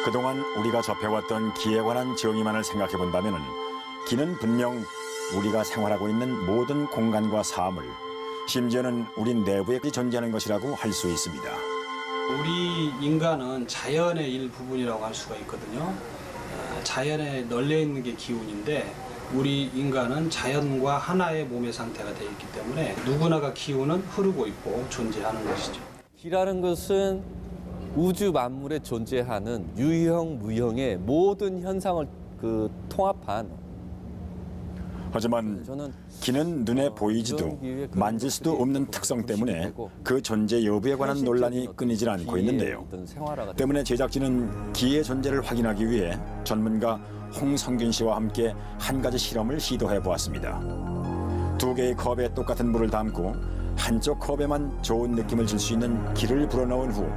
그동안 우리가 접해왔던 기에 관한 정의만을 생각해 본다면 기는 분명 우리가 생활하고 있는 모든 공간과 사물, 심지어는 우리 내부에 존재하는 것이라고 할 수 있습니다. 우리 인간은 자연의 일부분이라고 할 수가 있거든요. 자연에 널려 있는 게 기운인데 우리 인간은 자연과 하나의 몸의 상태가 되어 있기 때문에 누구나가 기운은 흐르고 있고 존재하는 것이죠. 기라는 것은 우주 만물에 존재하는 유형, 무형의 모든 현상을 통합한. 하지만 저는 기는 눈에 보이지도 만질 수도 없는 특성 때문에 그 존재 여부에 관한 논란이 끊이질 않고 있는데요. 때문에 제작진은 기의 존재를 확인하기 위해 전문가 홍성균 씨와 함께 한 가지 실험을 시도해 보았습니다. 두 개의 컵에 똑같은 물을 담고 한쪽 컵에만 좋은 느낌을 줄 수 있는 기를 불어넣은 후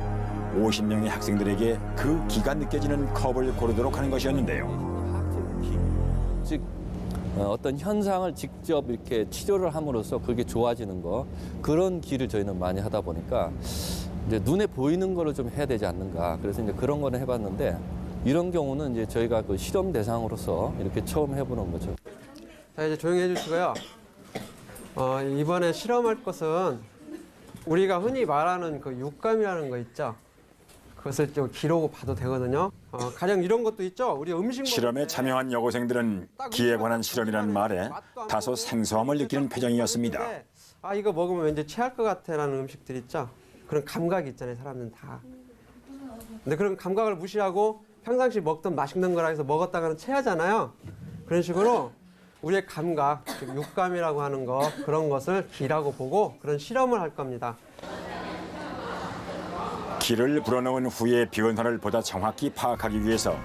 50명의 학생들에게 그 기가 느껴지는 컵을 고르도록 하는 것이었는데요. 즉 어떤 현상을 직접 이렇게 치료를 함으로써 그게 좋아지는 거, 그런 기를 저희는 많이 하다 보니까 이제 눈에 보이는 거를 좀 해야 되지 않는가. 그래서 이제 그런 거는 해봤는데, 이런 경우는 이제 저희가 그 실험 대상으로서 이렇게 처음 해보는 거죠. 자, 이제 조용히 해주시고요. 이번에 실험할 것은 우리가 흔히 말하는 그 육감이라는 거 있죠. 그것을 좀 기로 봐도 되거든요. 가령 이런 것도 있죠. 우리 음식 실험에 참여한 여고생들은 기에 관한 실험이라는 말에 다소 생소함을 느끼는 표정이었습니다. 아, 이거 먹으면 왠지 체할 것 같아라는 음식들 있죠. 그런 감각이 있잖아요, 사람들은 다. 근데 그런 감각을 무시하고 평상시 먹던 맛있는 거라 해서 먹었다가는 체하잖아요. 그런 식으로 우리의 감각, 즉 육감이라고 하는 거, 그런 것을 기라고 보고 그런 실험을 할 겁니다. 기를 불어넣은 후의 변화를 보다 정확히 파악하기 위해서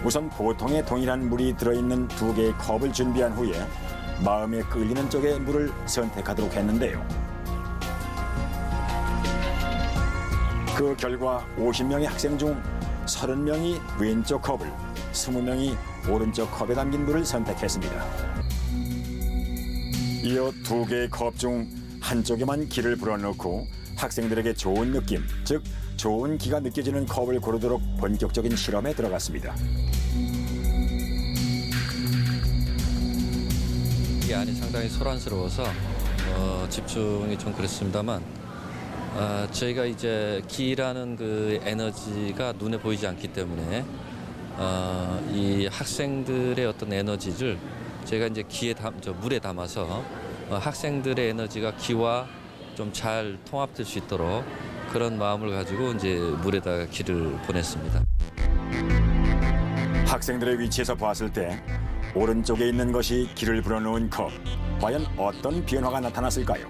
우선 보통의 동일한 물이 들어있는 두 개의 컵을 준비한 후에 마음에 끌리는 쪽의 물을 선택하도록 했는데요. 그 결과 50명의 학생 중 30명이 왼쪽 컵을, 20명이 오른쪽 컵에 담긴 물을 선택했습니다. 이어 두 개의 컵 중 한쪽에만 기를 불어넣고 학생들에게 좋은 느낌, 즉 좋은 기가 느껴지는 컵을 고르도록 본격적인 실험에 들어갔습니다. 이 안이 상당히 소란스러워서 집중이 좀 그랬습니다만, 저희가 이제 기라는 그 에너지가 눈에 보이지 않기 때문에 이 학생들의 어떤 에너지를 저희가 이제 물에 담아서 학생들의 에너지가 기와 좀 잘 통합될 수 있도록 그런 마음을 가지고 이제 물에다가 기를 보냈습니다. 학생들의 위치에서 봤을 때 오른쪽에 있는 것이 기를 불어넣은 컵, 과연 어떤 변화가 나타났을까요?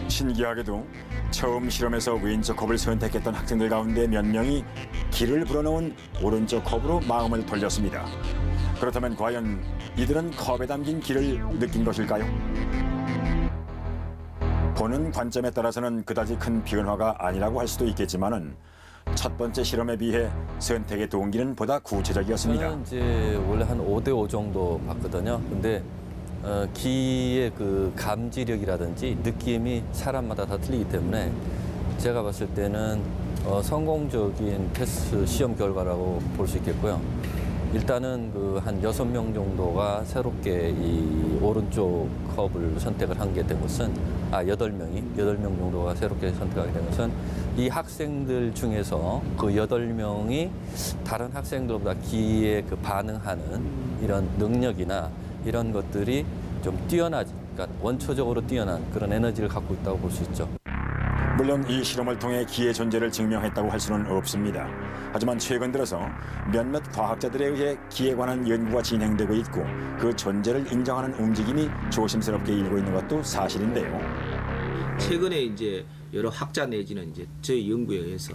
신기하게도 처음 실험에서 왼쪽 컵을 선택했던 학생들 가운데 몇 명이 기를 불어넣은 오른쪽 컵으로 마음을 돌렸습니다. 그렇다면 과연 이들은 컵에 담긴 기를 느낀 것일까요? 보는 관점에 따라서는 그다지 큰 변화가 아니라고 할 수도 있겠지만은 첫 번째 실험에 비해 선택의 동기는 보다 구체적이었습니다. 저는 이제 원래 한 5대5 정도 봤거든요. 근데 기의 그 감지력이라든지 느낌이 사람마다 다 틀리기 때문에 제가 봤을 때는 성공적인 테스트 시험 결과라고 볼 수 있겠고요. 일단은 그 한 6명 정도가 새롭게 이 오른쪽 컵을 선택을 한 게 된 것은, 8명 정도가 새롭게 선택하게 된 것은 이 학생들 중에서 그 8명이 다른 학생들보다 기에 그 반응하는 이런 능력이나 이런 것들이 좀 뛰어나지, 그러니까 원초적으로 뛰어난 그런 에너지를 갖고 있다고 볼 수 있죠. 물론 이 실험을 통해 기의 존재를 증명했다고 할 수는 없습니다. 하지만 최근 들어서 몇몇 과학자들에 의해 기에 관한 연구가 진행되고 있고 그 존재를 인정하는 움직임이 조심스럽게 일고 있는 것도 사실인데요. 최근에 이제 여러 학자 내지는 이제 저희 연구에 의해서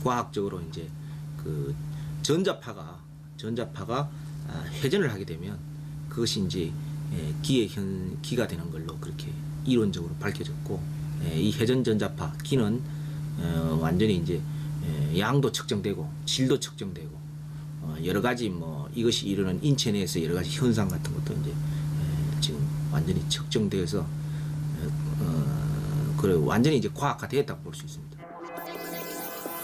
과학적으로 이제 그 전자파가 회전을 하게 되면 그것이 이제 기가 되는 걸로 그렇게 이론적으로 밝혀졌고, 이 회전 전자파 기는 완전히 이제 양도 측정되고 질도 측정되고 여러 가지 뭐 이것이 이루는 인체 내에서 여러 가지 현상 같은 것도 이제 지금 완전히 측정되어서 그래 완전히 이제 과학화되었다고 볼 수 있습니다.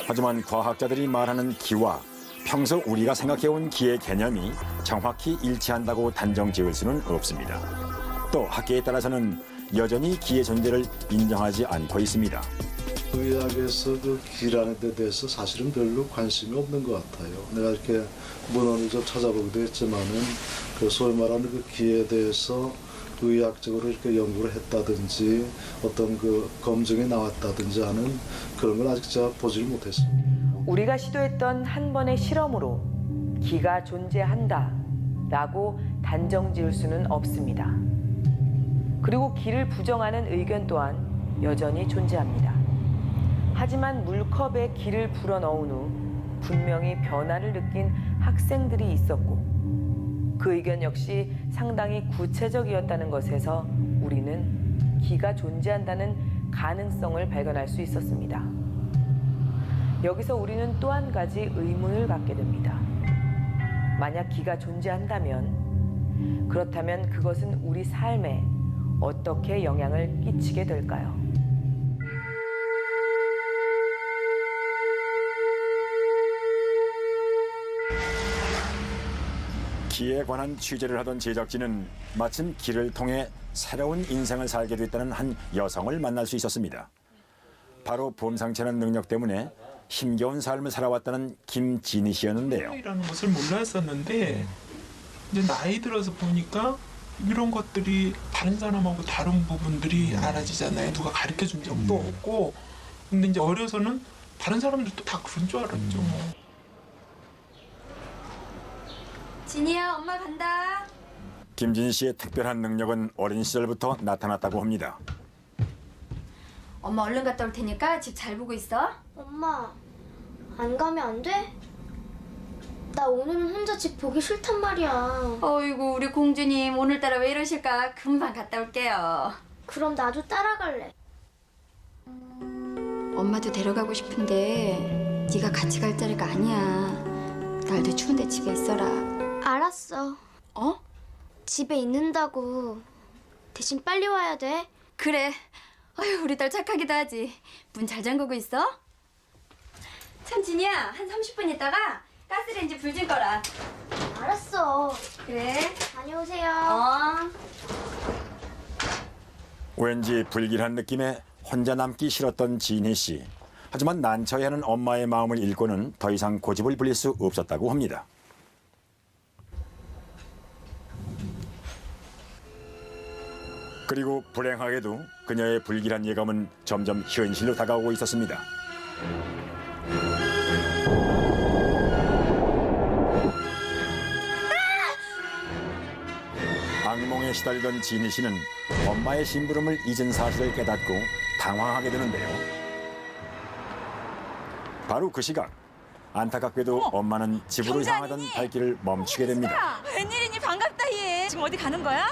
하지만 과학자들이 말하는 기와 평소 우리가 생각해온 기의 개념이 정확히 일치한다고 단정 지을 수는 없습니다. 또 학계에 따라서는 여전히 기의 존재를 인정하지 않고 있습니다. 의학에서 그 기라는 데 대해서 사실은 별로 관심이 없는 것 같아요. 내가 이렇게 문헌을 좀 찾아보기도 했지만은 그 소위 말하는 그 기에 대해서 의학적으로 이렇게 연구를 했다든지 어떤 그 검증이 나왔다든지 하는 그런 걸 아직 제가 보지를 못했습니다. 우리가 시도했던 한 번의 실험으로 기가 존재한다라고 단정 지을 수는 없습니다. 그리고 기를 부정하는 의견 또한 여전히 존재합니다. 하지만 물컵에 기를 불어넣은 후 분명히 변화를 느낀 학생들이 있었고 그 의견 역시 상당히 구체적이었다는 것에서 우리는 기가 존재한다는 가능성을 발견할 수 있었습니다. 여기서 우리는 또 한 가지 의문을 갖게 됩니다. 만약 기가 존재한다면 그렇다면 그것은 우리 삶에 어떻게 영향을 끼치게 될까요? 기에 관한 취재를 하던 제작진은 마침 기를 통해 새로운 인생을 살게 됐다는 한 여성을 만날 수 있었습니다. 바로 범상치한 능력 때문에 힘겨운 삶을 살아왔다는 김진희 씨였는데요. 이라는 것을 몰랐었는데 이제 나이 들어서 보니까 이런 것들이 다른 사람하고 다른 부분들이 알아지잖아요. 누가 가르쳐 준 적도 없고. 근데 이제 어려서는 다른 사람들도 다 그런 줄 알았죠. 진이야, 엄마 간다. 김진희 씨의 특별한 능력은 어린 시절부터 나타났다고 합니다. 엄마 얼른 갔다 올 테니까 집 잘 보고 있어. 엄마, 안 가면 안 돼? 나 오늘은 혼자 집 보기 싫단 말이야. 어이구, 우리 공주님 오늘따라 왜 이러실까? 금방 갔다 올게요. 그럼 나도 따라갈래. 엄마도 데려가고 싶은데 네가 같이 갈 자리가 아니야. 날도 추운데 집에 있어라. 알았어. 어? 집에 있는다고. 대신 빨리 와야 돼. 그래. 아유, 우리 딸 착하기도 하지. 문 잘 잠그고 있어? 참, 진이야. 한 30분 있다가 가스레인지 불 줄 거라. 알았어. 그래. 다녀오세요. 왠지 불길한 느낌에 혼자 남기 싫었던 진희 씨. 하지만 난처해하는 엄마의 마음을 읽고는 더 이상 고집을 부릴 수 없었다고 합니다. 그리고 불행하게도 그녀의 불길한 예감은 점점 현실로 다가오고 있었습니다. 악몽에 시달리던 진희 씨는 엄마의 심부름을 잊은 사실을 깨닫고 당황하게 되는데요. 바로 그 시각, 안타깝게도 엄마는 집으로 향하던 발길을 멈추게 됩니다. 웬일이니? 반갑다 얘. 지금 어디 가는 거야?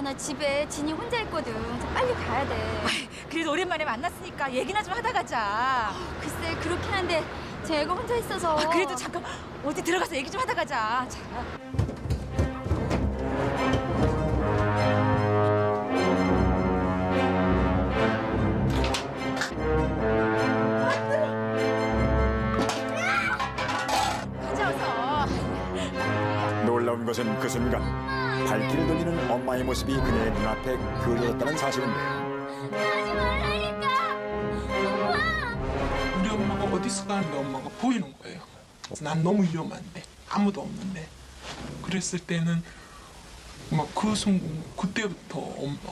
나 집에 진이 혼자 있거든. 빨리 가야 돼. 그래도 오랜만에 만났으니까 얘기나 좀 하다 가자. 글쎄, 그렇긴 한데 제 애가 혼자 있어서. 그래도 잠깐 어디 들어가서 얘기 좀 하다 가자. 자. 놀라운 것은 그 순간 발길을 돌리는 엄마의 모습이 그녀의 눈앞에 그려졌다는 사실인데요. 가지 말라니까. 엄마. 우리 엄마가 어디서 가는데 엄마가 보이는 거예요. 난 너무 위험한데 아무도 없는데 그랬을 때는 막 그 순간 그때부터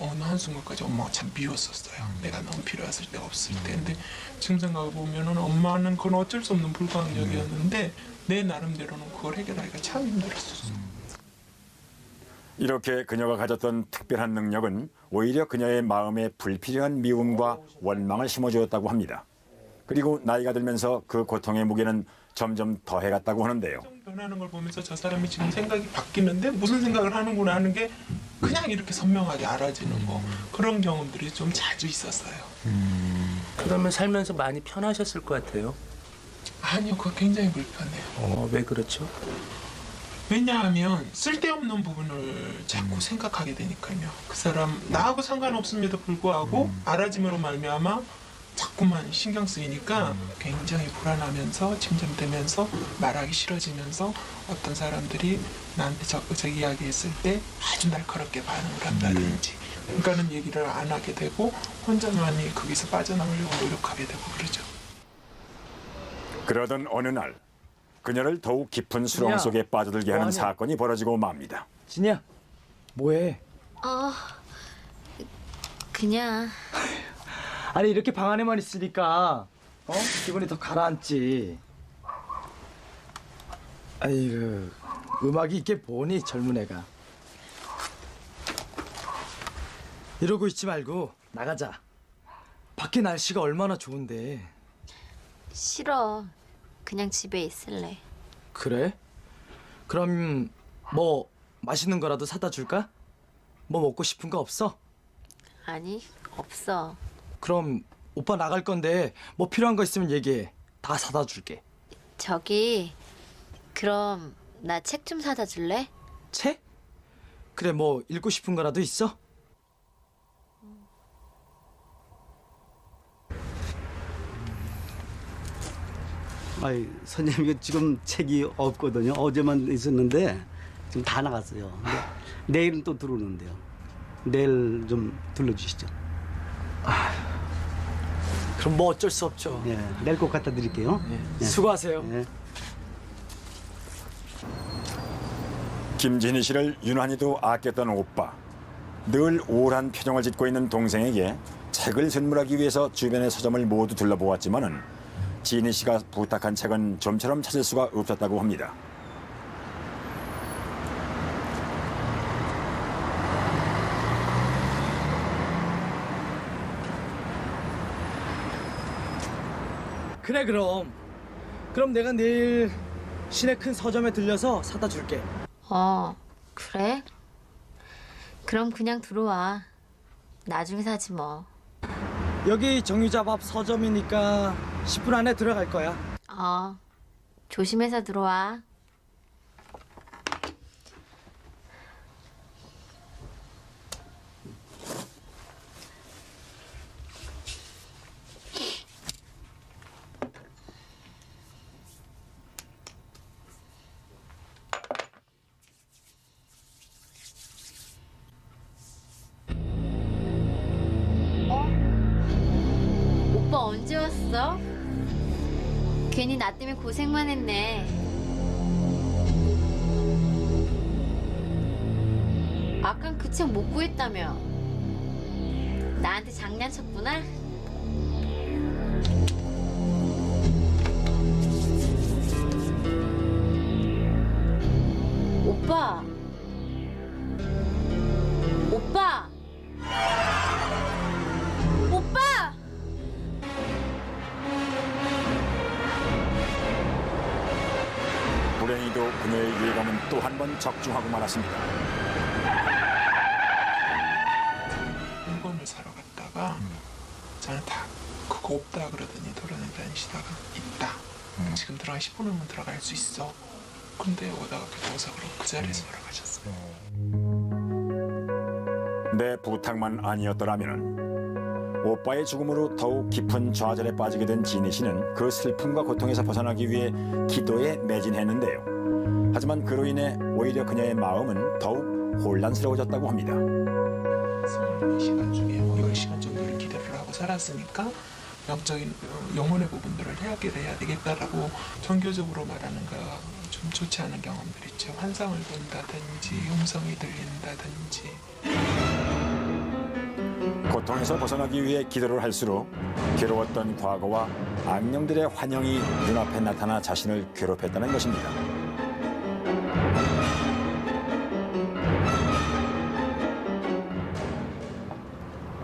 어느 한순간까지 엄마가 참 미웠었어요. 내가 너무 필요했을 때 없을 때. 근데 지금 생각해 보면은 엄마는 그건 어쩔 수 없는 불가항력이었는데 내 나름대로는 그걸 해결하기가 참 힘들었었어. 이렇게 그녀가 가졌던 특별한 능력은 오히려 그녀의 마음에 불필요한 미움과 원망을 심어주었다고 합니다. 그리고 나이가 들면서 그 고통의 무게는 점점 더해갔다고 하는데요. 변하는 걸 보면서 저 사람이 지금 생각이 바뀌는데 무슨 생각을 하는구나 하는 게 그냥 이렇게 선명하게 알아지는 거. 그런 경험들이 좀 자주 있었어요. 그러면 살면서 많이 편하셨을 것 같아요. 아니요, 그거 굉장히 불편해요. 왜 그렇죠? 왜냐하면 쓸데없는 부분을 자꾸 생각하게 되니까요. 그 사람 나하고 상관없음에도 불구하고 알아짐으로 말미암아 자꾸 자꾸만 신경 쓰이니까 굉장히 불안하면서 침잠되면서 말하기 싫어지면서 어떤 사람들이 나한테 저 이야기했을 때 아주 날카롭게 반응을 한다든지 그러니까는 얘기를 안 하게 되고 혼자만이 거기서 빠져나오려고 노력하게 되고 그러죠. 그러던 어느 날 그녀를 더욱 깊은 수렁 속에 빠져들게 하는 사건이 벌어지고 맙니다. 진이야, 뭐해? 그냥. 아니 이렇게 방 안에만 있으니까 기분이 더 가라앉지. 아이고, 음악이 있게 뭐니 젊은 애가. 이러고 있지 말고 나가자. 밖에 날씨가 얼마나 좋은데. 싫어. 그냥 집에 있을래. 그래? 그럼 뭐 맛있는 거라도 사다 줄까? 뭐 먹고 싶은 거 없어? 아니, 없어. 그럼 오빠 나갈 건데 뭐 필요한 거 있으면 얘기해. 다 사다 줄게. 저기, 그럼 나 책 좀 사다 줄래? 책? 그래, 뭐 읽고 싶은 거라도 있어? 아이, 선생님, 이거 지금 책이 없거든요. 어제만 있었는데 지금 다 나갔어요. 근데 내일은 또 들어오는데요. 내일 좀 들러주시죠. 그럼 뭐 어쩔 수 없죠. 예, 내일 꼭 갖다 드릴게요. 예. 수고하세요. 예. 김진희 씨를 유난히도 아꼈던 오빠. 늘 우울한 표정을 짓고 있는 동생에게 책을 선물하기 위해서 주변의 서점을 모두 둘러보았지만은 진희 씨가 부탁한 책은 좀처럼 찾을 수가 없었다고 합니다. 그래, 그럼 내가 내일 시내 큰 서점에 들려서 사다 줄게. 그래? 그럼 그냥 들어와. 나중에 사지 뭐. 여기 정유잡 앞 서점이니까 10분 안에 들어갈 거야. 조심해서 들어와. 오빠 언제 왔어? 괜히 나 때문에 고생만 했네. 아깐 그 책 못 구했다며. 나한테 장난쳤구나? 오빠! 오빠! 오빠! 불행히도 그녀의 예감은 또 한 번 적중하고 말았습니다. 물건을 사러 갔다가 저는 다 그거 없다 그러더니 돌아다니시다가 있다. 지금 들어가 10분이면 들어갈 수 있어. 근데 오다가 교도사 그러고 그 자리에서 돌아가셨어요. 내 부탁만 아니었더라면 오빠의 죽음으로 더욱 깊은 좌절에 빠지게 된 진희 씨는 그 슬픔과 고통에서 벗어나기 위해 기도에 매진했는데요. 하지만 그로 인해 오히려 그녀의 마음은 더욱 혼란스러워졌다고 합니다. 24시간 중에 10시간 정도를 기도를 하고 살았으니까 영적인 영혼의 부분들을 해야 되겠다라고 종교적으로 말하는 거 좀 좋지 않은 경험들 있죠. 환상을 본다든지 음성이 들린다든지. 고통에서 벗어나기 위해 기도를 할수록 괴로웠던 과거와 악령들의 환영이 눈앞에 나타나 자신을 괴롭혔다는 것입니다.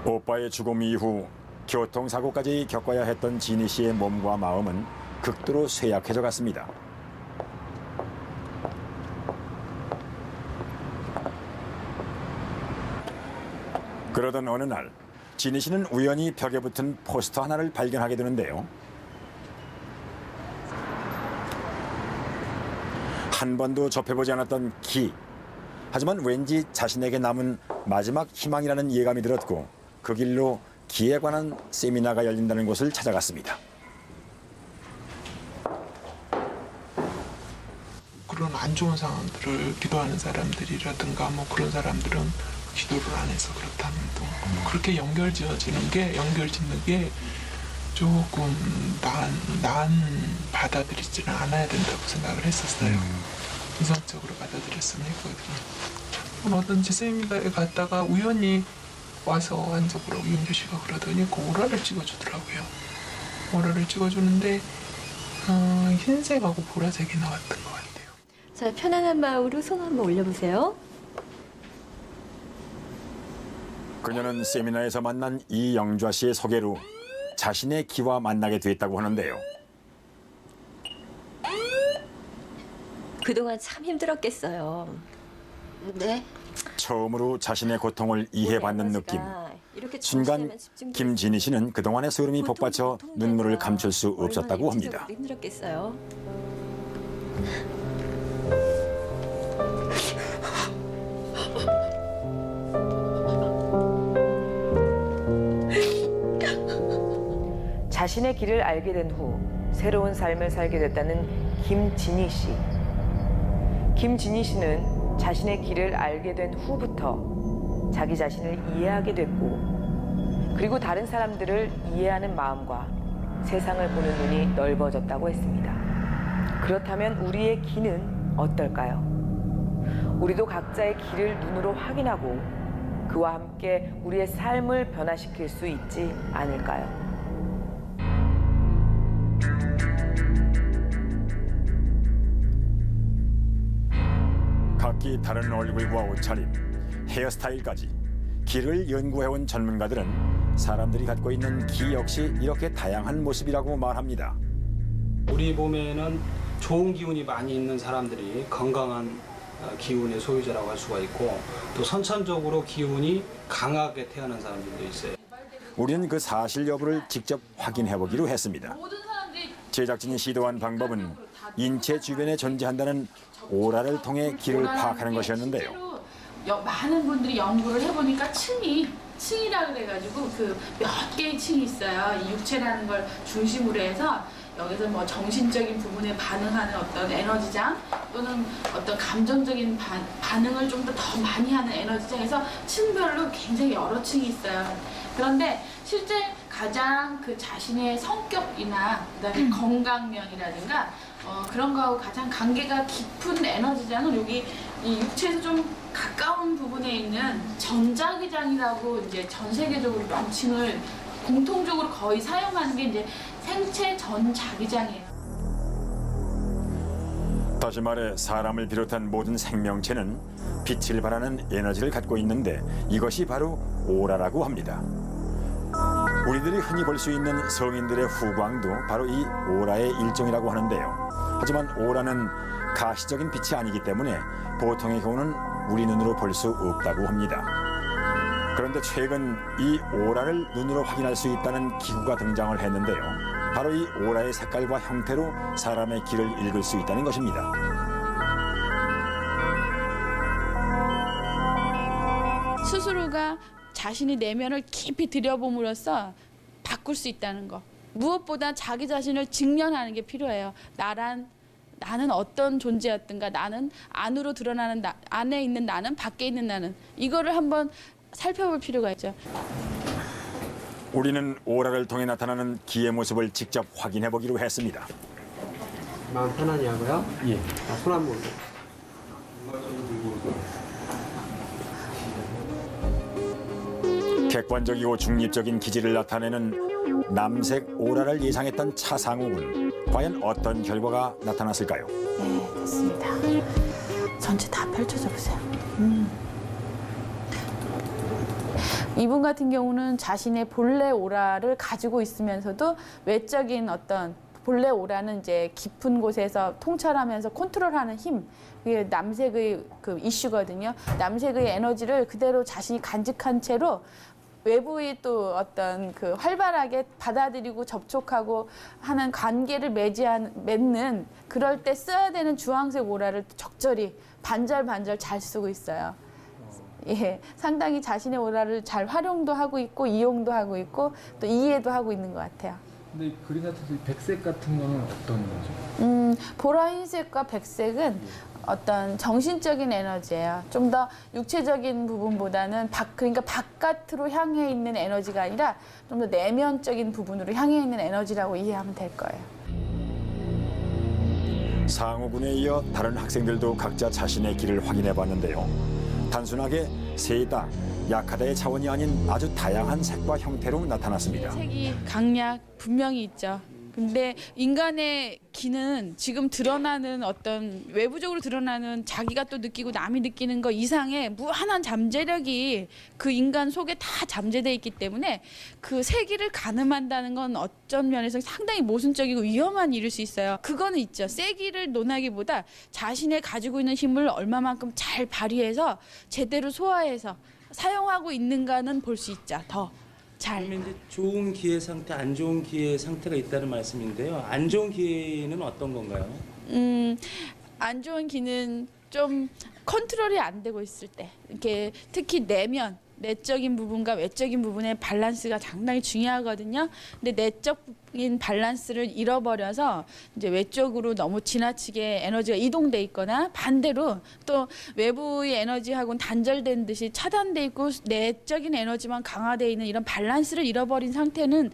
오빠의 죽음 이후 교통사고까지 겪어야 했던 진희 씨의 몸과 마음은 극도로 쇠약해져 갔습니다. 그러던 어느 날 진희 씨는 우연히 벽에 붙은 포스터 하나를 발견하게 되는데요. 한 번도 접해보지 않았던 기. 하지만 왠지 자신에게 남은 마지막 희망이라는 예감이 들었고 그 길로 기에 관한 세미나가 열린다는 곳을 찾아갔습니다. 그런 안 좋은 상황들을 기도하는 사람들이라든가 뭐 그런 사람들은 기도를 안 해서 그렇다면 또 그렇게 연결지어지는 게 조금 난 받아들이지는 않아야 된다고 생각을 했었어요. 이성적으로 받아들였으면 했거든요. 어떤지 세미나에 갔다가 우연히 와서 앉아보라고 윤주 씨가 그러더니 그 오라를 찍어주더라고요. 오라를 찍어주는데 흰색하고 보라색이 나왔던 것 같아요. 자, 편안한 마음으로 손 한번 올려보세요. 그녀는 세미나에서 만난 이영좌 씨의 소개로 자신의 기와 만나게 됐다고 하는데요. 그동안 참 힘들었겠어요. 네. 처음으로 자신의 고통을 이해받는 느낌. 순간 김진희 씨는 그동안의 소름이 복받쳐 눈물을 감출 수 없었다고 합니다. 힘들었겠어요. 자신의 길을 알게 된 후 새로운 삶을 살게 됐다는 김진희 씨. 김진희 씨는 자신의 길을 알게 된 후부터 자기 자신을 이해하게 됐고 그리고 다른 사람들을 이해하는 마음과 세상을 보는 눈이 넓어졌다고 했습니다. 그렇다면 우리의 길은 어떨까요? 우리도 각자의 길을 눈으로 확인하고 그와 함께 우리의 삶을 변화시킬 수 있지 않을까요? 각기 다른 얼굴과 옷차림, 헤어스타일까지 길을 연구해온 전문가들은 사람들이 갖고 있는 기 역시 이렇게 다양한 모습이라고 말합니다. 우리 몸에는 좋은 기운이 많이 있는 사람들이 건강한 기운의 소유자라고 할 수가 있고 또 선천적으로 기운이 강하게 태어난 사람들도 있어요. 우리는 그 사실 여부를 직접 확인해보기로 했습니다. 제작진이 시도한 방법은 인체 주변에 존재한다는 오라를 통해 길을 파악하는 것이었는데요. 많은 분들이 연구를 해보니까 층이라 그래가지고 그 몇 개의 층이 있어요. 이 육체라는 걸 중심으로 해서 여기서 뭐 정신적인 부분에 반응하는 어떤 에너지장 또는 어떤 감정적인 반응을 좀 더 많이 하는 에너지장에서 층별로 굉장히 여러 층이 있어요. 그런데 실제 가장 그 자신의 성격이나 그다음에 건강면이라든가 그런 거하고 가장 관계가 깊은 에너지장은 여기 이 육체에서 좀 가까운 부분에 있는 전자기장이라고 이제 전 세계적으로 명칭을 공통적으로 거의 사용하는 게 이제 생체 전자기장이에요. 다시 말해 사람을 비롯한 모든 생명체는 빛을 발하는 에너지를 갖고 있는데 이것이 바로 오라라고 합니다. 우리들이 흔히 볼 수 있는 성인들의 후광도 바로 이 오라의 일종이라고 하는데요. 하지만 오라는 가시적인 빛이 아니기 때문에 보통의 경우는 우리 눈으로 볼 수 없다고 합니다. 그런데 최근 이 오라를 눈으로 확인할 수 있다는 기구가 등장을 했는데요. 바로 이 오라의 색깔과 형태로 사람의 길을 읽을 수 있다는 것입니다. 스스로가 자신의 내면을 깊이 들여봄으로써 바꿀 수 있다는 거. 무엇보다 자기 자신을 직면하는 게 필요해요. 나는 어떤 존재였든가, 나는 안으로 드러나는 안에 있는 나는, 밖에 있는 나는, 이거를 한번 살펴볼 필요가 있죠. 우리는 오라를 통해 나타나는 기의 모습을 직접 확인해 보기로 했습니다. 마음 편안히 하고요. 예. 손 한번 객관적이고 중립적인 기질을 나타내는 남색 오라를 예상했던 차상욱은 과연 어떤 결과가 나타났을까요? 네, 됐습니다. 전체 다 펼쳐져 보세요. 이분 같은 경우는 자신의 본래 오라를 가지고 있으면서도 외적인 어떤 본래 오라는 이제 깊은 곳에서 통찰하면서 컨트롤하는 힘, 그게 남색의 그 이슈거든요. 남색의 에너지를 그대로 자신이 간직한 채로 외부의 또 어떤 그 활발하게 받아들이고 접촉하고 하는 관계를 맺는 그럴 때 써야 되는 주황색 오라를 적절히 반절 잘 쓰고 있어요. 예, 상당히 자신의 오라를 잘 활용도 하고 있고 이용도 하고 있고 또 이해도 하고 있는 것 같아요. 근데 그림 같은 백색 같은 거는 어떤 거죠? 보라 흰색과 백색은 어떤 정신적인 에너지예요. 좀 더 육체적인 부분보다는 그러니까 바깥으로 향해 있는 에너지가 아니라 좀 더 내면적인 부분으로 향해 있는 에너지라고 이해하면 될 거예요. 상우군에 이어 다른 학생들도 각자 자신의 길을 확인해 봤는데요. 단순하게 세다, 약하다의 차원이 아닌 아주 다양한 색과 형태로 나타났습니다. 색이 강약 분명히 있죠. 근데 인간의 기는 지금 드러나는 어떤 외부적으로 드러나는 자기가 또 느끼고 남이 느끼는 거 이상의 무한한 잠재력이 그 인간 속에 다 잠재돼 있기 때문에 그 세기를 가늠한다는 건 어떤 면에서 상당히 모순적이고 위험한 일일 수 있어요. 그거는 있죠. 세기를 논하기보다 자신의 가지고 있는 힘을 얼마만큼 잘 발휘해서 제대로 소화해서 사용하고 있는가는 볼 수 있죠. 더. 그러면 이제 좋은 기회 상태, 안 좋은 기회 상태가 있다는 말씀인데요. 안 좋은 기회는 어떤 건가요? 안 좋은 기는 좀 컨트롤이 안 되고 있을 때, 이렇게 특히 내적인 부분과 외적인 부분의 밸런스가 상당히 중요하거든요. 근데 내적인 밸런스를 잃어버려서 이제 외적으로 너무 지나치게 에너지가 이동돼 있거나 반대로 또 외부의 에너지하고는 단절된 듯이 차단돼 있고 내적인 에너지만 강화돼 있는 이런 밸런스를 잃어버린 상태는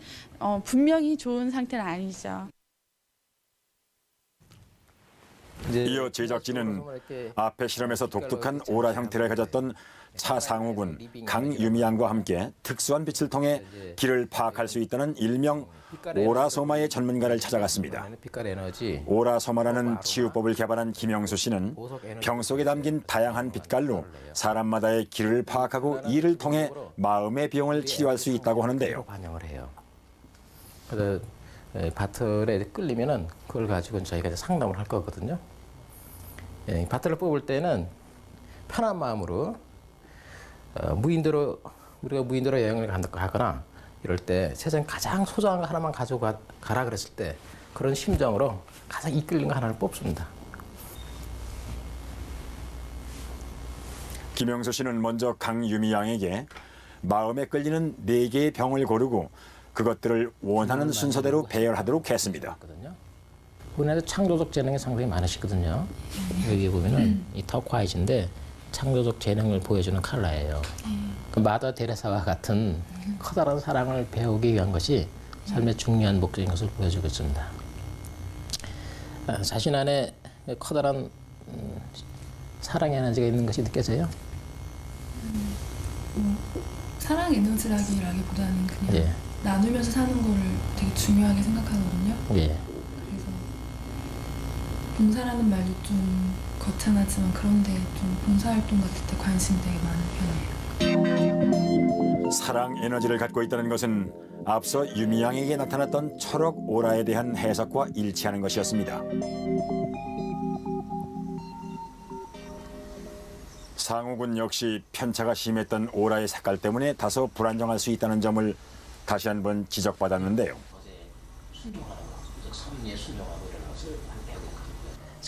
분명히 좋은 상태는 아니죠. 이어 제작진은 앞의 실험에서 독특한 오라 형태를 가졌던 차상우군, 강유미양과 함께 특수한 빛을 통해 길을 파악할 수 있다는 일명 오라소마의 전문가를 찾아갔습니다. 오라소마라는 치유법을 개발한 김영수 씨는 병 속에 담긴 다양한 빛깔로 사람마다의 길을 파악하고 이를 통해 마음의 병을 치료할 수 있다고 하는데요. 반영을 해요. 그래서 바틀에 끌리면은 그걸 가지고 저희가 이제 상담을 할 거거든요. 바틀을 뽑을 때는 편한 마음으로 우리가 무인도로 여행을 가거나 이럴 때 세상 가장 소중한 거 하나만 가지고 가라 그랬을 때 그런 심정으로 가장 이끌리는 거 하나를 뽑습니다. 김영수 씨는 먼저 강유미 양에게 마음에 끌리는 4개의 병을 고르고 그것들을 원하는 순서대로 배열하도록 했습니다. 우리나라도 창조적 재능이 상당히 많으시거든요. 여기 보면은 이 터콰이즈인데 창조적 재능을 보여주는 컬러예요. 그 마더 테레사와 같은 커다란 사랑을 배우기 위한 것이 삶의 중요한 목적인 것을 보여주고 있습니다. 자신 안에 커다란 사랑 에너지가 있는 것이 느껴져요? 사랑 에너지라기보다는 그냥 나누면서 사는 거를 되게 중요하게 생각하거든요. 그래서 봉사라는 말도 좀 거창하지만 그런데 좀 봉사활동 같을 때 관심이 되게 많은 편이에요. 사랑 에너지를 갖고 있다는 것은 앞서 유미양에게 나타났던 철학 오라에 대한 해석과 일치하는 것이었습니다. 상우군 역시 편차가 심했던 오라의 색깔 때문에 다소 불안정할 수 있다는 점을 다시 한번 지적받았는데요.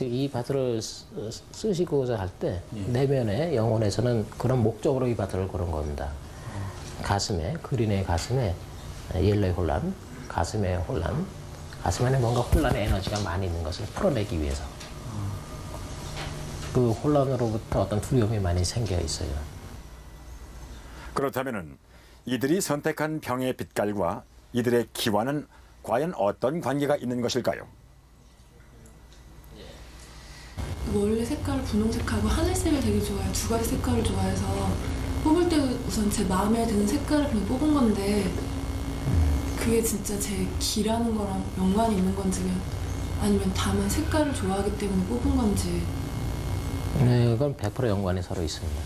이 바트를 쓰시고자 할 때 내면의 영혼에서는 그런 목적으로 이 바트를 고른 겁니다. 가슴에, 그린의 가슴에 옐로의 혼란, 가슴의 혼란, 가슴 안에 뭔가 혼란의 에너지가 많이 있는 것을 풀어내기 위해서 그 혼란으로부터 어떤 두려움이 많이 생겨 있어요. 그렇다면 이들이 선택한 병의 빛깔과 이들의 기와는 과연 어떤 관계가 있는 것일까요? 원래 색깔을 분홍색하고 하늘색을 되게 좋아해요. 두 가지 색깔을 좋아해서 뽑을 때 우선 제 마음에 드는 색깔을 그냥 뽑은 건데 그게 진짜 제 기라는 거랑 연관이 있는 건지 아니면 다만 색깔을 좋아하기 때문에 뽑은 건지. 네, 그건 100% 연관이 서로 있습니다.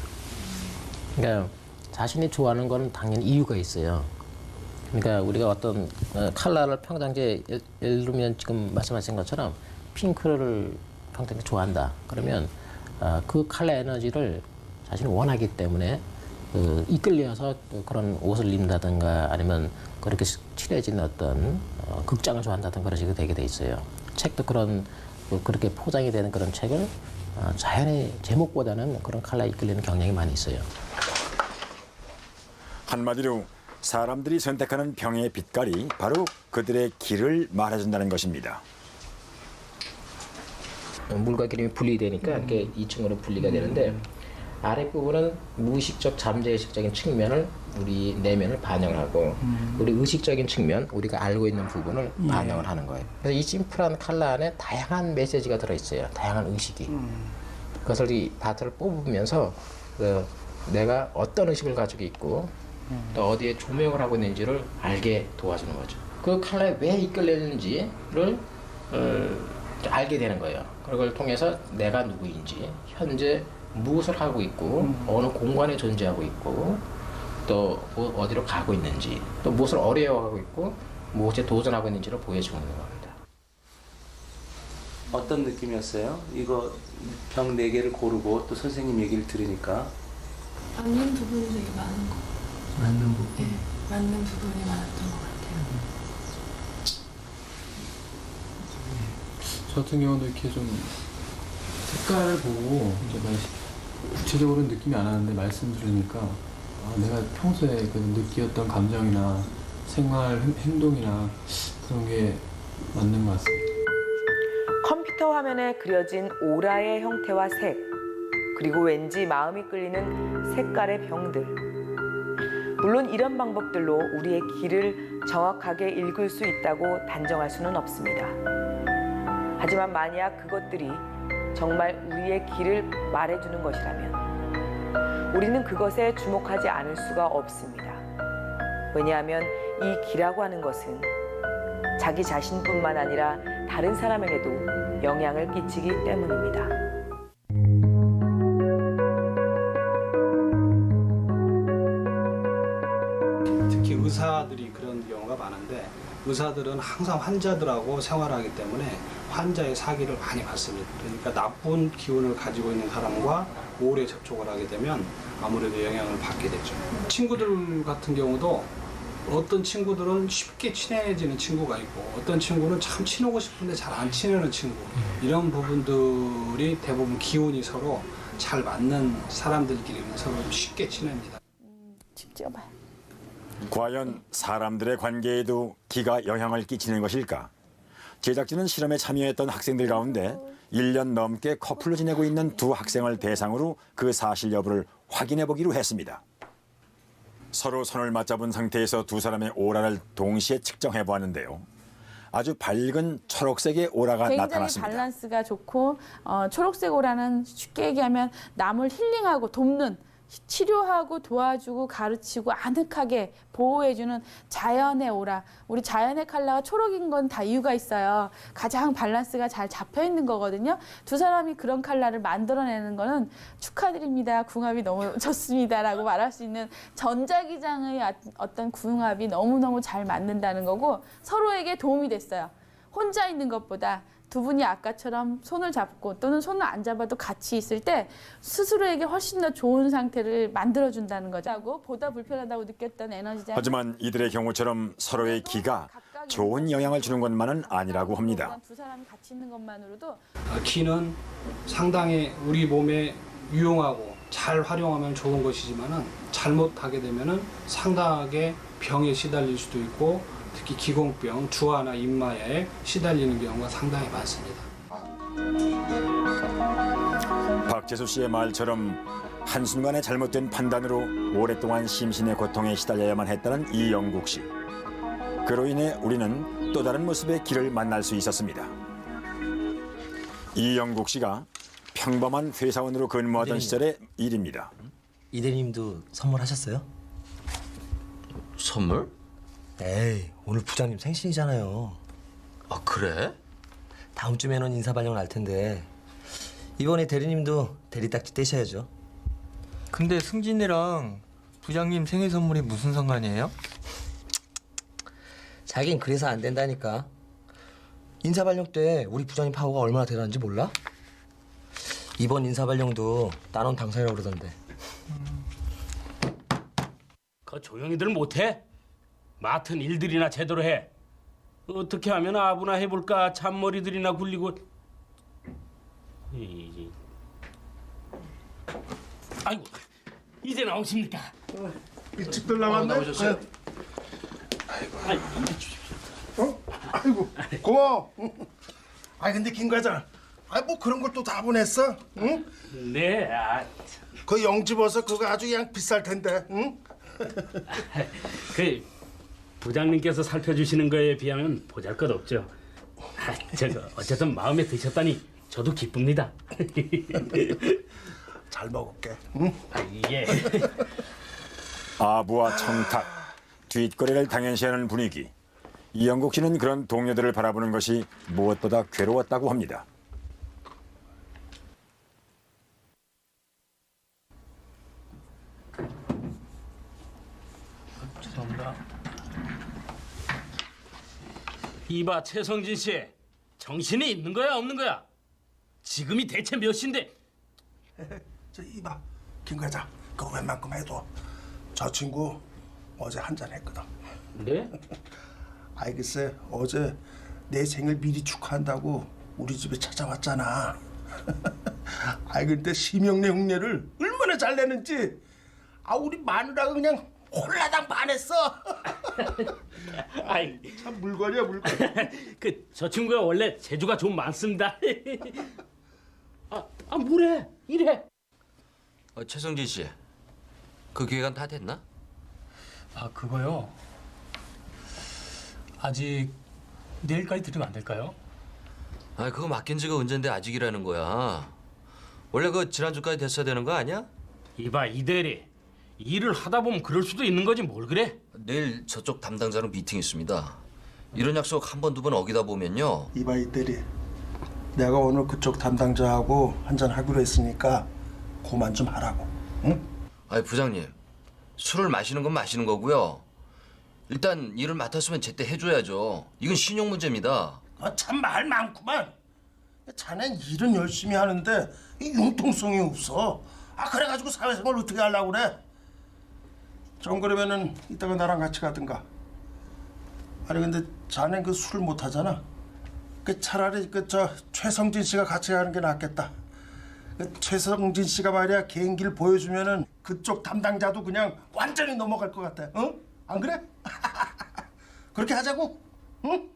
그러니까 자신이 좋아하는 거는 당연히 이유가 있어요. 그러니까 우리가 어떤 컬러를 평상시에 예를 들면 지금 말씀하신 것처럼 핑크를 평상시에 좋아한다. 그러면 그 컬러 에너지를 자신이 원하기 때문에 이끌려서 그런 옷을 입는다든가 아니면 그렇게 칠해진 어떤 극장을 좋아한다든가 그런 식으로 되게 돼 있어요. 책도 그렇게 포장이 되는 그런 책을 자연의 제목보다는 그런 컬러에 이끌리는 경향이 많이 있어요. 한마디로 사람들이 선택하는 병의 빛깔이 바로 그들의 길을 말해준다는 것입니다. 물과 기름이 분리되니까 이렇게 2층으로 분리가 되는데 아랫부분은 무의식적 잠재의식적인 측면을 우리 내면을 반영하고 우리 의식적인 측면 우리가 알고 있는 부분을 반영을 하는 거예요. 그래서 이 심플한 컬러 안에 다양한 메시지가 들어있어요. 다양한 의식이. 그것을 이 바트를 뽑으면서 내가 어떤 의식을 가지고 있고 또 어디에 조명을 하고 있는지를 알게 도와주는 거죠. 그 컬러에 왜 이끌리는지를 알게 되는 거예요. 그걸 통해서 내가 누구인지, 현재 무엇을 하고 있고, 어느 공간에 존재하고 있고, 또 어디로 가고 있는지, 또 무엇을 어려워하고 있고, 무엇에 도전하고 있는지를 보여주는 겁니다. 어떤 느낌이었어요? 이거 병 4개를 고르고 또 선생님 얘기를 들으니까 맞는 부분이 되게 많은 거. 맞는 부분? 네, 맞는 부분이 많았던 것 같아요. 저 같은 경우도 이렇게 좀 색깔을 보고 이제 구체적으로 느낌이 안 왔는데 말씀 들으니까 내가 평소에 그 느끼었던 감정이나 생활 행동이나 그런 게 맞는 것 같습니다. 컴퓨터 화면에 그려진 오라의 형태와 색, 그리고 왠지 마음이 끌리는 색깔의 병들. 물론 이런 방법들로 우리의 길을 정확하게 읽을 수 있다고 단정할 수는 없습니다. 하지만 만약 그것들이 정말 우리의 길을 말해주는 것이라면 우리는 그것에 주목하지 않을 수가 없습니다. 왜냐하면 이 길이라고 하는 것은 자기 자신뿐만 아니라 다른 사람에게도 영향을 끼치기 때문입니다. 특히 의사들이 그런 경우가 많은데 의사들은 항상 환자들하고 생활하기 때문에 환자의 사기를 많이 받습니다. 그러니까 나쁜 기운을 가지고 있는 사람과 오래 접촉을 하게 되면 아무래도 영향을 받게 되죠. 친구들 같은 경우도 어떤 친구들은 쉽게 친해지는 친구가 있고 어떤 친구는 참 친하고 싶은데 잘 안 친하는 친구, 이런 부분들이 대부분 기운이 서로 잘 맞는 사람들끼리는 서로 쉽게 친합니다. 직접 봐요. 과연 사람들의 관계에도 기가 영향을 끼치는 것일까? 제작진은 실험에 참여했던 학생들 가운데 1년 넘게 커플로 지내고 있는 두 학생을 대상으로 그 사실 여부를 확인해 보기로 했습니다. 서로 손을 맞잡은 상태에서 두 사람의 오라를 동시에 측정해 보았는데요. 아주 밝은 초록색의 오라가 굉장히 나타났습니다. 밸런스가 좋고 초록색 오라는 쉽게 얘기하면 남을 힐링하고 돕는, 치료하고 도와주고 가르치고 아늑하게 보호해주는 자연의 오라. 우리 자연의 컬러가 초록인 건 다 이유가 있어요. 가장 밸런스가 잘 잡혀 있는 거거든요. 두 사람이 그런 컬러를 만들어내는 거는 축하드립니다. 궁합이 너무 좋습니다라고 말할 수 있는 전자기장의 어떤 궁합이 너무너무 잘 맞는다는 거고 서로에게 도움이 됐어요. 혼자 있는 것보다 두 분이 아까처럼 손을 잡고 또는 손을 안 잡아도 같이 있을 때 스스로에게 훨씬 더 좋은 상태를 만들어준다는 거죠. 보다 불편하다고 느꼈던 에너지장. 하지만 이들의 경우처럼 서로의 기가 좋은 영향을 주는 것만은 아니라고 합니다. 두 사람이 같이 있는 것만으로도 기는 상당히 우리 몸에 유용하고 잘 활용하면 좋은 것이지만은 잘못하게 되면은 상당하게 병에 시달릴 수도 있고 특히 기공병, 주아나 입마에 시달리는 경우가 상당히 많습니다. 박재수 씨의 말처럼 한순간의 잘못된 판단으로 오랫동안 심신의 고통에 시달려야만 했다는 이영국 씨. 그로 인해 우리는 또 다른 모습의 길을 만날 수 있었습니다. 이영국 씨가 평범한 회사원으로 근무하던 시절의 일입니다. 이 대리님도 선물하셨어요? 선물? 에이, 오늘 부장님 생신이잖아요. 아, 그래? 다음 주면은 인사발령 날 텐데 이번에 대리님도 대리딱지 떼셔야죠. 근데 승진이랑 부장님 생일 선물이 무슨 상관이에요? 자긴 그래서 안 된다니까. 인사발령 때 우리 부장님 파워가 얼마나 대단한지 몰라? 이번 인사발령도 따놓은 당상이라고 그러던데. 그 조용히들 못해? 맡은 일들이나 제대로 해. 어떻게 하면 아부나 해볼까? 잔머리들이나 굴리고. 아이고, 이제 나오십니까? 일찍들 나왔네. 나오셨어요? 아이고 고마워. 아 근데 김 과장, 뭐 그런 걸 또 다 보냈어? 응? 네. 그 영지버섯 그거 아주 그냥 비쌀 텐데, 응? 그 부장님께서 살펴주시는 거에 비하면 보잘것없죠. 저거 어쨌든 마음에 드셨다니 저도 기쁩니다. 잘 먹을게. 응? 예. 아부와 청탁, 뒷거래를 당연시하는 분위기. 이영국 씨는 그런 동료들을 바라보는 것이 무엇보다 괴로웠다고 합니다. 죄송합니다. 이봐 최성진 씨, 정신이 있는 거야 없는 거야? 지금이 대체 몇 시인데? 저 이봐 김 과장, 그거 웬만큼 해도 저 친구 어제 한잔 했거든. 네? 아이 글쎄 어제 내 생일 미리 축하한다고 우리 집에 찾아왔잖아. 아이 근데 심형래 흉내를 얼마나 잘 내는지 우리 마누라가 그냥 홀라당 반했어. 아이 참 물건이야 물건. 그 저 친구가 원래 재주가 좀 많습니다. 뭐래? 이래. 최성진 씨, 그 계획안 다 됐나? 그거요. 아직 내일까지 드리면 안 될까요? 그거 맡긴 지가 언젠데 아직이라는 거야. 원래 그 지난주까지 됐어야 되는 거 아니야? 이봐 이 대리, 일을 하다 보면 그럴 수도 있는 거지 뭘 그래? 내일 저쪽 담당자랑 미팅 있습니다. 이런 약속 한 번 두 번 어기다 보면요. 이봐 이 대리, 내가 오늘 그쪽 담당자하고 한잔 하기로 했으니까 그만 좀 하라고. 응? 부장님, 술을 마시는 건 마시는 거고요. 일단 일을 맡았으면 제때 해줘야죠. 이건 신용 문제입니다. 참 말 많구만. 자넨 일은 열심히 하는데 이 융통성이 없어. 그래가지고 사회생활 어떻게 하려고 그래? 좀 그러면은 이따가 나랑 같이 가든가. 아니 근데 자넨 그 술을 못 하잖아. 그 차라리 저 최성진 씨가 같이 가는 게 낫겠다. 그 최성진 씨가 말이야 개인기를 보여주면은 그쪽 담당자도 그냥 완전히 넘어갈 것 같아. 응? 안 그래? 그렇게 하자고. 응?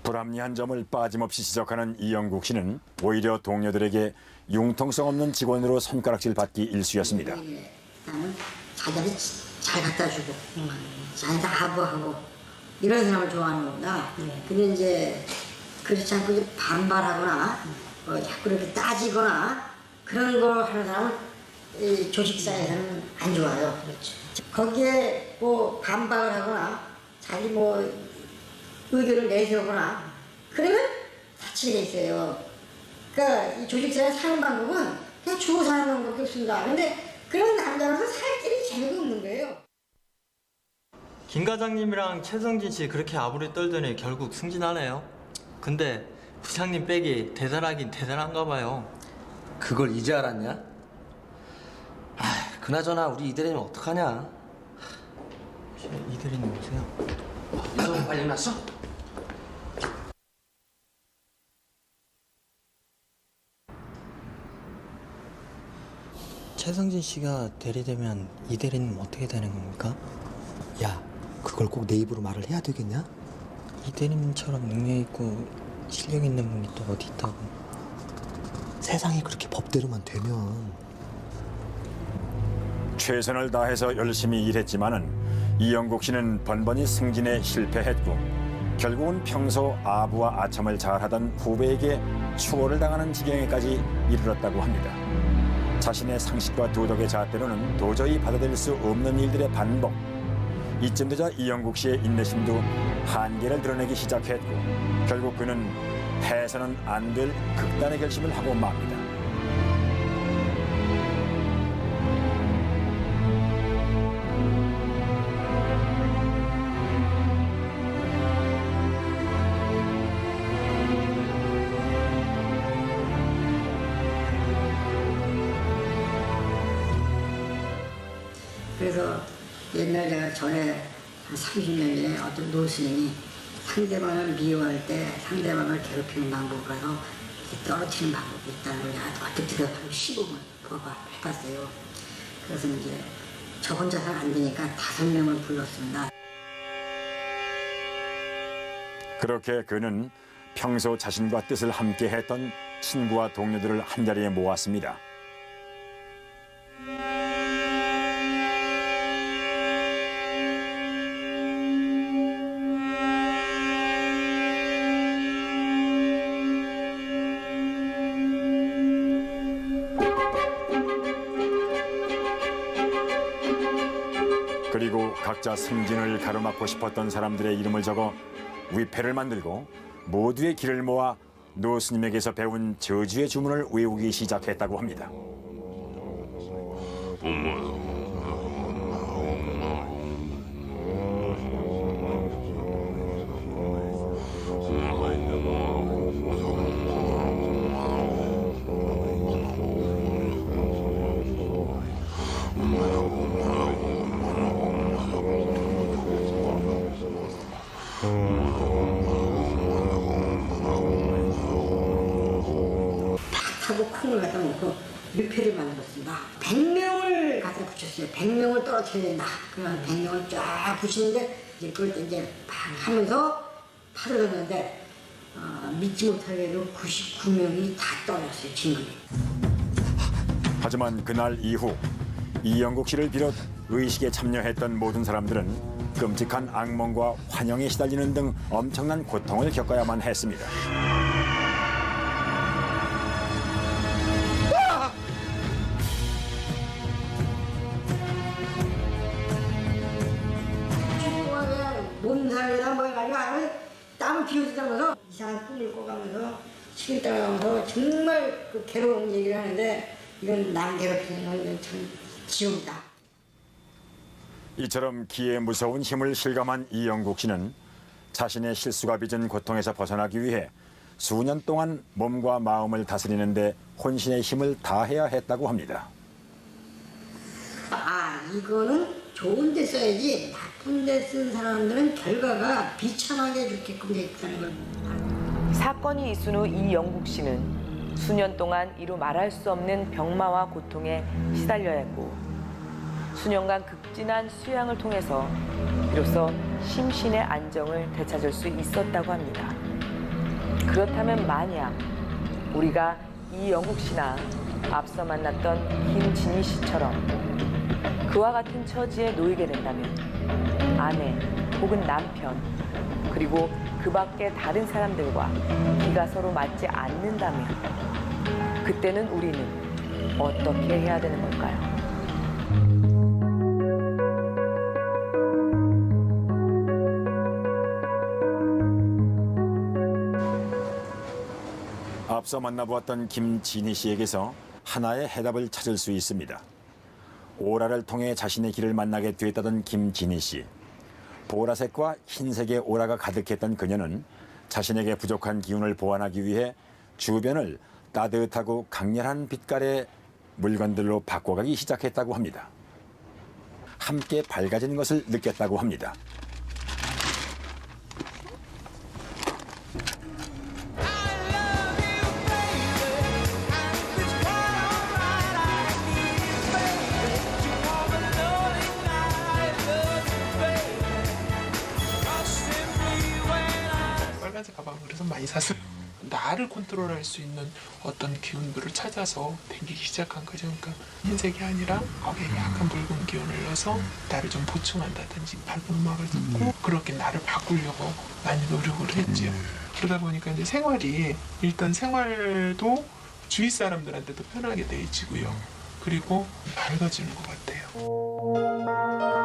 불합리한 점을 빠짐없이 지적하는 이영국 씨는 오히려 동료들에게 융통성 없는 직원으로 손가락질 받기 일쑤였습니다. 나는 자기한테 잘 갖다 주고 자기한테 아부하고 이런 사람을 좋아하는 거구나. 근데 이제 그렇지 않고 이제 반발하거나 자꾸 이렇게 따지거나 그런 걸 하는 사람은 이 조직사회에서는 안 좋아요. 거기에 뭐 반박을 하거나 자기 뭐 의견을 내세우거나 그러면 다치게 돼 있어요. 그러니까 이 조직사회 사는 방법은 그냥 주고 사는 방법밖에 없습니다. 근데 그런 남자로서 살 길이 재미가 없는 거예요. 김 과장님이랑 최성진 씨 그렇게 아부를 떨더니 결국 승진하네요. 근데 부장님 백이 대단하긴 대단한가 봐요. 그걸 이제 알았냐? 그나저나 우리 이대리님 어떡하냐? 이대리님 오세요. 인성 빨리 났어? 최성진 씨가 대리되면 이대리님 어떻게 되는 겁니까? 야, 그걸 꼭 내 입으로 말을 해야 되겠냐? 이대리님처럼 능력 있고 실력 있는 분이 또 어디 있다고. 세상이 그렇게 법대로만 되면. 최선을 다해서 열심히 일했지만은 이영국 씨는 번번이 승진에 실패했고 결국은 평소 아부와 아첨을 잘하던 후배에게 추월을 당하는 지경에까지 이르렀다고 합니다. 자신의 상식과 도덕의 잣대로는 도저히 받아들일 수 없는 일들의 반복. 이쯤 되자 이영국 씨의 인내심도 한계를 드러내기 시작했고 결국 그는 해서는 안 될 극단의 결심을 하고 맙니다. 그래서 옛날 제가 전에 한 30년 전에 어떤 노스님이 상대방을 미워할 때 상대방을 괴롭히는 방법으로 떨어뜨리는 방법이 있다는 걸 어떻게 들어가면 15분 해봤어요. 그래서 이제 저 혼자서는 안 되니까 5명을 불렀습니다. 그렇게 그는 평소 자신과 뜻을 함께 했던 친구와 동료들을 한자리에 모았습니다. 그리고 각자 승진을 가로막고 싶었던 사람들의 이름을 적어 위패를 만들고 모두의 길을 모아 노 스님에게서 배운 저주의 주문을 외우기 시작했다고 합니다. 하고 콩을 갖다 놓고 위패를 만들었습니다. 100명을 갖다 붙였어요. 100명을 떨어뜨려야 된다. 그러면 100명을 쫙 붙이는데 이제 그걸 이제 막 하면서 팔을 넣는데 믿지 못하게도 99명이 다 떨어졌어요. 진급이. 하지만 그날 이후 이영국 씨를 비롯 의식에 참여했던 모든 사람들은 끔찍한 악몽과 환영에 시달리는 등 엄청난 고통을 겪어야만 했습니다. 몸살이나 뭐 해가지고 하면 땀을 비워주면서 이상한 꿈을 꿔가면서 식을 따라가면서 정말 그 괴로운 얘기를 하는데 이건 남 괴롭히는 건 참 지옥이다. 이처럼 기에 무서운 힘을 실감한 이영국 씨는 자신의 실수가 빚은 고통에서 벗어나기 위해 수년 동안 몸과 마음을 다스리는 데 혼신의 힘을 다해야 했다고 합니다. 이거는 좋은 데 써야지 나쁜 데 쓴 사람들은 결과가 비참하게 죽게끔 돼 있다는 걸. 사건이 있은 후 이영국 씨는 수년 동안 이루 말할 수 없는 병마와 고통에 시달려야 했고 수년간 극진한 수양을 통해서 비로소 심신의 안정을 되찾을 수 있었다고 합니다. 그렇다면 만약 우리가 이영국 씨나 앞서 만났던 김진희 씨처럼 그와 같은 처지에 놓이게 된다면 아내 혹은 남편 그리고 그 밖의 다른 사람들과 기가 서로 맞지 않는다면 그때는 우리는 어떻게 해야 되는 걸까요? 앞서 만나보았던 김진희 씨에게서 하나의 해답을 찾을 수 있습니다. 오라를 통해 자신의 길을 만나게 됐다던 김진희 씨. 보라색과 흰색의 오라가 가득했던 그녀는 자신에게 부족한 기운을 보완하기 위해 주변을 따뜻하고 강렬한 빛깔의 물건들로 바꿔가기 시작했다고 합니다. 함께 밝아진 것을 느꼈다고 합니다. 빨간색 가방을 그래서 많이 샀어요. 나를 컨트롤할 수 있는 어떤 기운들을 찾아서 댕기기 시작한 거죠. 그러니까 흰색이 아니라 거기에 약간 붉은 기운을 넣어서 나를 좀 보충한다든지 밝은 음악을 듣고 그렇게 나를 바꾸려고 많이 노력을 했죠. 그러다 보니까 이제 생활도 주위 사람들한테도 편하게 대해지고요. 그리고 밝아지는 것 같아요.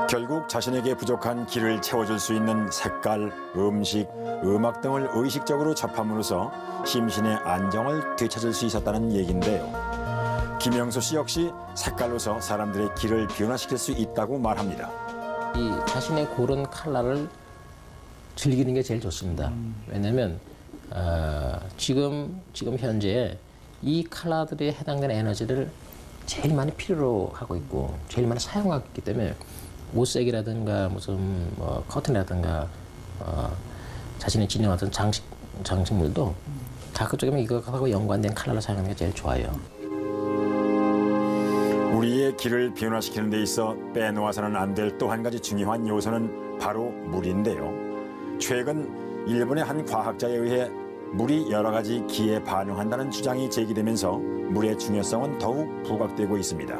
결국 자신에게 부족한 길을 채워줄 수 있는 색깔, 음식, 음악 등을 의식적으로 접함으로써 심신의 안정을 되찾을 수 있었다는 얘기인데요. 김영수 씨 역시 색깔로서 사람들의 길을 변화시킬 수 있다고 말합니다. 이 자신의 고른 컬러를 즐기는 게 제일 좋습니다. 왜냐하면 지금 현재 이 컬러들에 해당되는 에너지를 제일 많이 필요로 하고 있고 제일 많이 사용하고 있기 때문에 옷색이라든가 무슨 커튼이라든가 자신이 지녀왔던 장식물도 가급적이면 이것하고 연관된 컬러를 사용하는 게 제일 좋아요. 우리의 기를 변화시키는 데 있어 빼놓아서는 안 될 또 한 가지 중요한 요소는 바로 물인데요. 최근 일본의 한 과학자에 의해 물이 여러 가지 기에 반응한다는 주장이 제기되면서 물의 중요성은 더욱 부각되고 있습니다.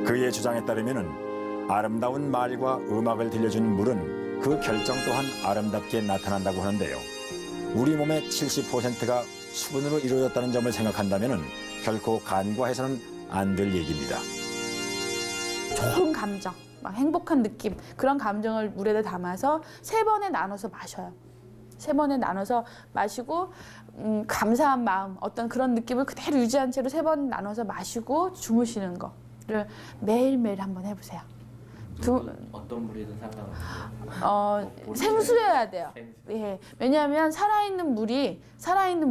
그의 주장에 따르면 아름다운 말과 음악을 들려준 물은 그 결정 또한 아름답게 나타난다고 하는데요. 우리 몸의 70%가 수분으로 이루어졌다는 점을 생각한다면 결코 간과해서는 안 될 얘기입니다. 좋은 감정, 막 행복한 느낌, 그런 감정을 물에다 담아서 3번에 나눠서 마셔요. 3번에 나눠서 마시고 감사한 마음, 어떤 그런 느낌을 그대로 유지한 채로 3번 나눠서 마시고 주무시는 거를 매일매일 한번 해보세요. 어떤 물이든 상관없어요. 생수여야 돼요. 예. 왜냐하면 살아있는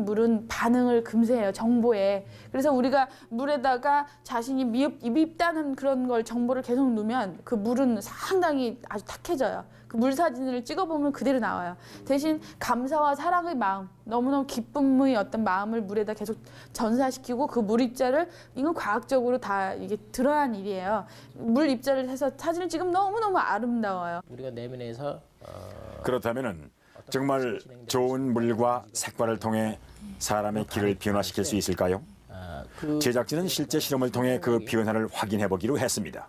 물은 반응을 금세해요. 정보에. 그래서 우리가 물에다가 자신이 밉다는 그런 걸 정보를 계속 넣으면 그 물은 상당히 아주 탁해져요. 그 물 사진을 찍어보면 그대로 나와요. 대신 감사와 사랑의 마음, 너무너무 기쁨의 어떤 마음을 물에다 계속 전사시키고 그 물 입자를, 이건 과학적으로 다 이게 드러난 일이에요. 물 입자를 해서 사진을 찍으면 너무너무 아름다워요. 우리가 내면에서 그렇다면 정말 좋은 물과 색깔을 통해 사람의 기를 변화시킬 수 있을까요? 제작진은 실제 실험을 통해 그 변화를 확인해 보기로 했습니다.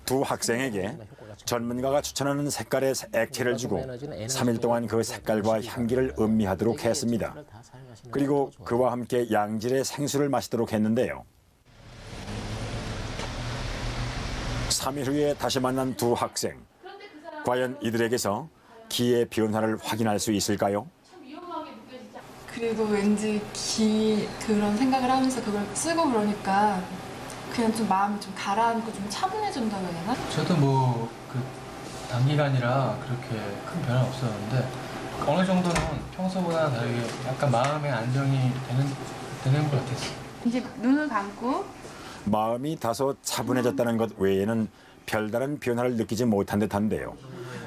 두 학생에게 전문가가 추천하는 색깔의 액체를 주고 3일 동안 그 색깔과 향기를 음미하도록 했습니다. 그리고 그와 함께 양질의 생수를 마시도록 했는데요. 3일 후에 다시 만난 두 학생. 과연 이들에게서 기의 변화를 확인할 수 있을까요? 그리고 왠지 그런 생각을 하면서 그걸 쓰고 그러니까 그냥 좀 마음이 좀 가라앉고 좀 차분해진다고 해야 되나? 저도 뭐 그 단기간이라 그렇게 큰 변화 없었는데 어느 정도는 평소보다 다르게 약간 마음의 안정이 되는 것 같았어요. 이제 눈을 감고 마음이 다소 차분해졌다는 것 외에는 별다른 변화를 느끼지 못한 듯한데요.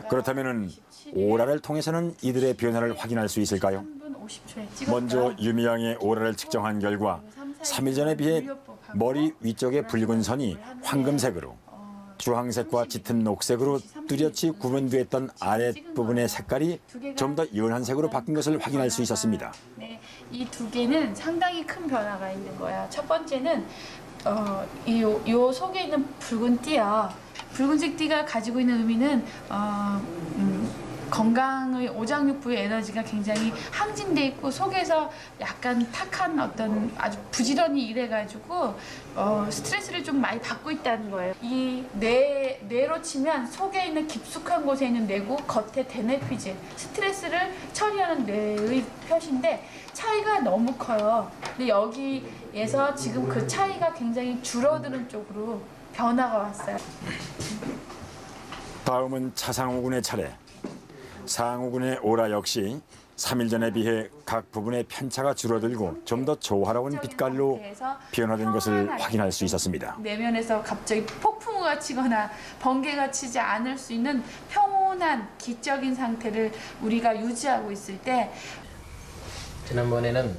그렇다면 오라를 통해서는 이들의 변화를 확인할 수 있을까요? 먼저 유미양의 오라를 측정한 결과 3일 전에 비해 머리 위쪽의 붉은 선이 황금색으로, 주황색과 짙은 녹색으로 뚜렷이 구분됐던 아랫부분의 색깔이 좀 더 연한 색으로 바뀐 것을 확인할 수 있었습니다. 네, 이 두 개는 상당히 큰 변화가 있는 거야. 첫 번째는 요 속에 있는 붉은 띠야. 붉은색 띠가 가지고 있는 의미는 건강의 오장육부의 에너지가 굉장히 항진돼 있고 속에서 약간 탁한 어떤 아주 부지런히 일해가지고 스트레스를 좀 많이 받고 있다는 거예요. 이 뇌로 치면 속에 있는 깊숙한 곳에 있는 뇌고 겉에 대뇌피질, 스트레스를 처리하는 뇌의 표시인데 차이가 너무 커요. 근데 여기에서 지금 그 차이가 굉장히 줄어드는 쪽으로 변화가 왔어요. 다음은 차상우군의 차례. 상우군의 오라 역시 3일 전에 비해 각 부분의 편차가 줄어들고 좀 더 조화로운 빛깔로 변화된 것을 확인할 수 있었습니다. 내면에서 갑자기 폭풍우가 치거나 번개가 치지 않을 수 있는 평온한 기적인 상태를 우리가 유지하고 있을 때 지난번에는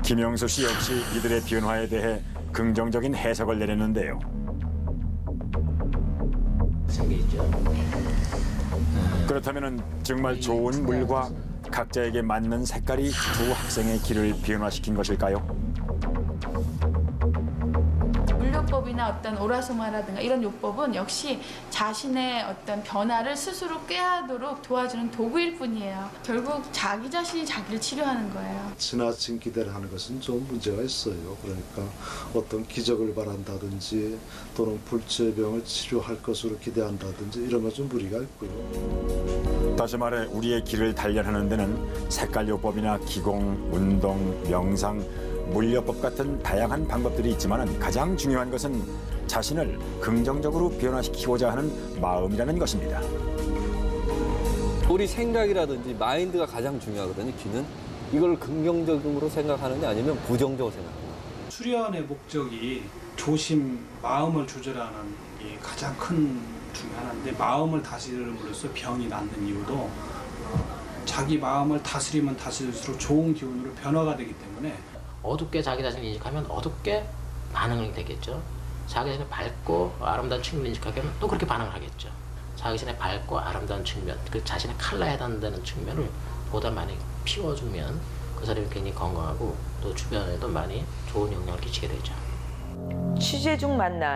김영수 씨 역시 이들의 변화에 대해 긍정적인 해석을 내렸는데요. 그렇다면 정말 좋은 물과 각자에게 맞는 색깔이 두 학생의 길을 변화시킨 것일까요? 물요법이나 어떤 오라소마라든가 이런 요법은 역시 자신의 어떤 변화를 스스로 꾀하도록 도와주는 도구일 뿐이에요. 결국 자기 자신이 자기를 치료하는 거예요. 지나친 기대를 하는 것은 좀 문제가 있어요. 그러니까 어떤 기적을 바란다든지 또는 불치병을 치료할 것으로 기대한다든지 이런 건 좀 무리가 있고요. 다시 말해 우리의 길을 단련하는 데는 색깔요법이나 기공, 운동, 명상, 물요법 같은 다양한 방법들이 있지만 가장 중요한 것은 자신을 긍정적으로 변화시키고자 하는 마음이라는 것입니다. 우리 생각이라든지 마인드가 가장 중요하거든요. 귀는 이걸 긍정적으로 생각하느냐 아니면 부정적으로 생각하느냐. 수련의 목적이 조심, 마음을 조절하는 게 가장 큰 중에 하나인데 마음을 다스림으로써 병이 낫는 이유도 자기 마음을 다스리면 다스릴수록 좋은 기운으로 변화가 되기 때문에 어둡게 자기 자신을 인식하면 어둡게 반응이 되겠죠. 자기 자신의 밝고 아름다운 측면을 인식하게 하면 또 그렇게 반응을 하겠죠. 자기 자신의 밝고 아름다운 측면, 그 자신의 컬러에 해당되는 측면을 보다 많이 피워주면 그 사람이 굉장히 건강하고 또 주변에도 많이 좋은 영향을 끼치게 되죠. 취재 중 만난